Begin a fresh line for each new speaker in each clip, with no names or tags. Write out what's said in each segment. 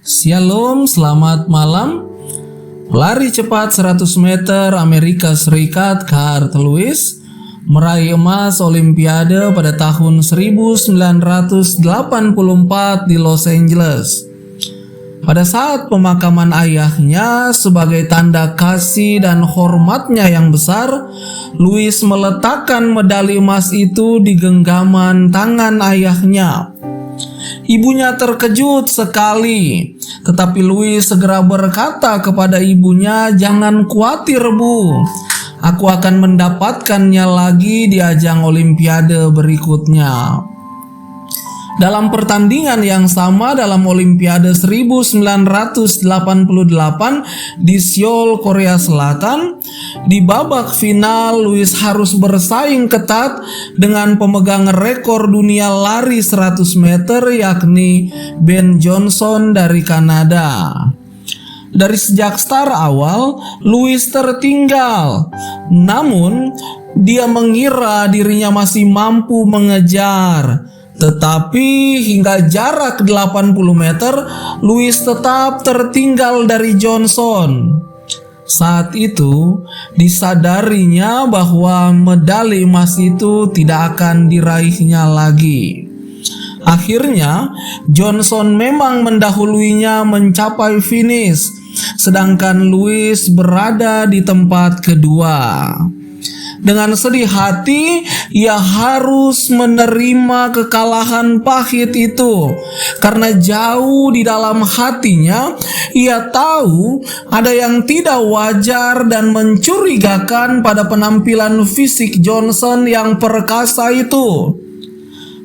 Shalom, selamat malam. Pelari cepat 100 meter Amerika Serikat Carl Lewis meraih emas Olimpiade pada tahun 1984 di Los Angeles. Pada saat pemakaman ayahnya, sebagai tanda kasih dan hormatnya yang besar, Lewis meletakkan medali emas itu di genggaman tangan ayahnya. Ibunya terkejut sekali, tetapi Lewis segera berkata kepada ibunya, "Jangan khawatir, Bu. Aku akan mendapatkannya lagi di ajang Olimpiade berikutnya." Dalam pertandingan yang sama dalam Olimpiade 1988 di Seoul, Korea Selatan, di babak final Lewis harus bersaing ketat dengan pemegang rekor dunia lari 100 meter yakni Ben Johnson dari Kanada. Dari sejak start awal, Lewis tertinggal. Namun, dia mengira dirinya masih mampu mengejar. Tetapi hingga jarak 80 meter, Lewis tetap tertinggal dari Johnson. Saat itu, disadarinya bahwa medali emas itu tidak akan diraihnya lagi. Akhirnya, Johnson memang mendahuluinya mencapai finish, sedangkan Lewis berada di tempat kedua. Dengan sedih hati, ia harus menerima kekalahan pahit itu. Karena jauh di dalam hatinya, ia tahu ada yang tidak wajar dan mencurigakan pada penampilan fisik Johnson yang perkasa itu.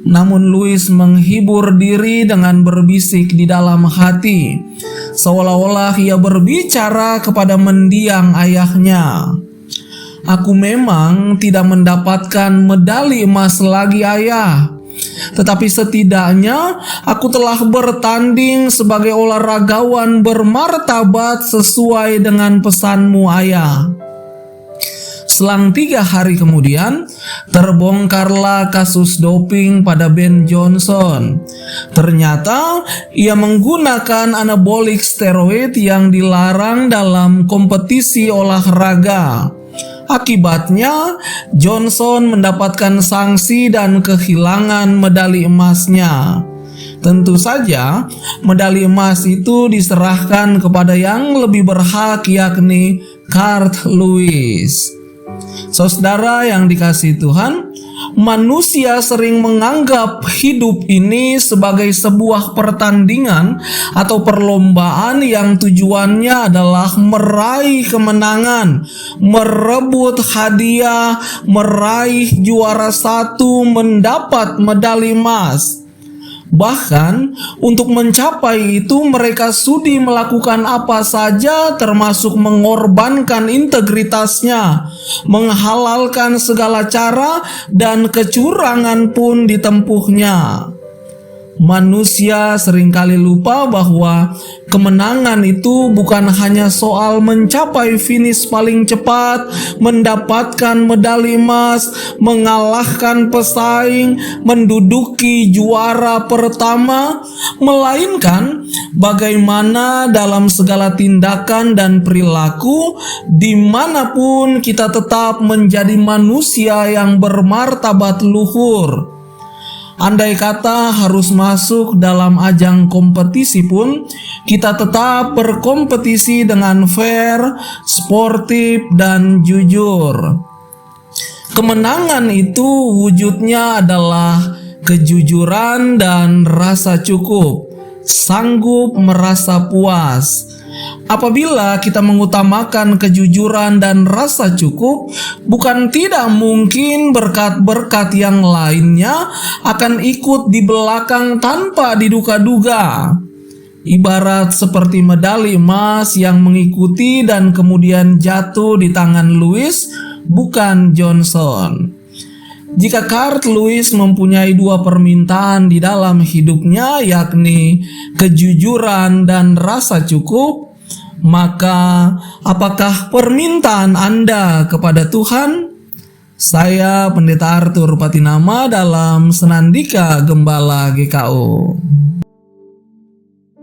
Namun Lewis menghibur diri dengan berbisik di dalam hati, seolah-olah ia berbicara kepada mendiang ayahnya. "Aku memang tidak mendapatkan medali emas lagi, Ayah. Tetapi setidaknya aku telah bertanding sebagai olahragawan bermartabat sesuai dengan pesanmu, Ayah." Selang 3 hari kemudian, terbongkarlah kasus doping pada Ben Johnson. Ternyata ia menggunakan anabolik steroid yang dilarang dalam kompetisi olahraga. Akibatnya, Johnson mendapatkan sanksi dan kehilangan medali emasnya. Tentu saja, medali emas itu diserahkan kepada yang lebih berhak, yakni Carl Lewis. Saudara yang dikasihi Tuhan, manusia sering menganggap hidup ini sebagai sebuah pertandingan atau perlombaan yang tujuannya adalah meraih kemenangan, merebut hadiah, meraih juara satu, mendapat medali emas. Bahkan untuk mencapai itu mereka sudi melakukan apa saja, termasuk mengorbankan integritasnya, menghalalkan segala cara, dan kecurangan pun ditempuhnya. Manusia seringkali lupa bahwa kemenangan itu bukan hanya soal mencapai finish paling cepat, mendapatkan medali emas, mengalahkan pesaing, menduduki juara pertama, melainkan bagaimana dalam segala tindakan dan perilaku, dimanapun kita tetap menjadi manusia yang bermartabat luhur. Andai kata harus masuk dalam ajang kompetisi pun, kita tetap berkompetisi dengan fair, sportif, dan jujur. Kemenangan itu wujudnya adalah kejujuran dan rasa cukup, sanggup merasa puas. Apabila kita mengutamakan kejujuran dan rasa cukup, bukan tidak mungkin berkat-berkat yang lainnya akan ikut di belakang tanpa diduga-duga. Ibarat seperti medali emas yang mengikuti dan kemudian jatuh di tangan Lewis, bukan Johnson. Jika Carl Lewis mempunyai 2 permintaan di dalam hidupnya, yakni kejujuran dan rasa cukup, maka apakah permintaan Anda kepada Tuhan? Saya Pendeta Arthur Patinama dalam Senandika Gembala GKO.